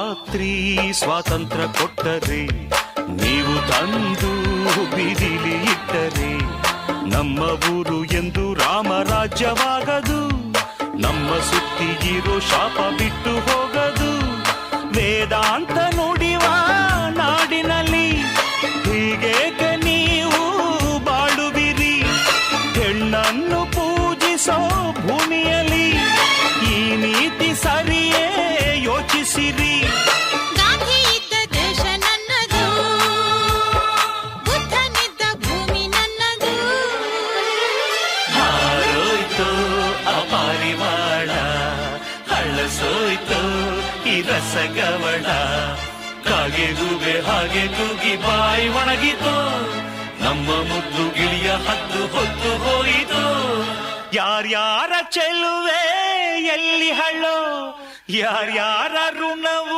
ರಾತ್ರಿ ಸ್ವಾತಂತ್ರ್ಯ ಕೊಟ್ಟರೆ, ನೀವು ತಂದು ಬೀದಿಲಿ ಇಟ್ಟರೆ, ನಮ್ಮ ಊರು ಎಂದು ರಾಮರಾಜ್ಯವಾಗದು, ನಮ್ಮ ಸುತ್ತಿಗಿರೋ ಶಾಪ ಬಿಟ್ಟು ಹೋಗದು. ವೇದಾಂತ ನುಡಿವ ನಾಡಿನಲ್ಲಿ ಹೀಗೇಕೆ ನೀವು ಬಾಳುವಿರಿ? ಹೆಣ್ಣನ್ನು ಪೂಜಿಸೋ ಭೂಮಿಯಲ್ಲಿ ಈ ನೀತಿ ಸರಿಯೇ? ಯೋಚಿಸಿರಿ. ಗಾಂಧಿ ಇದ್ದ ದೇಶ ನನ್ನದು, ಬುದ್ಧನಿದ್ದ ಭೂಮಿ ನನ್ನದು. ಹಾರೋಯ್ತೋ ಅಪಾರಿವಾಳ, ಹಳ್ಳಸೋಯ್ತೋ ಈ ರಸಗವಳ. ಕಾಗೆಗೂಗೆ ಹಾಗೆ ಕೂಗಿ ಬಾಯಿ ಒಣಗಿತೋ, ನಮ್ಮ ಮುದ್ದು ಗಿಳಿಯ ಹದ್ದು ಹೊತ್ತು ಹೋಯಿತು. ಯಾರ್ಯಾರ ಚೆಲುವೆ ಎಲ್ಲಿ ಹಳ್ಳೋ, ಯಾರ್ಯಾರ ಋಣವು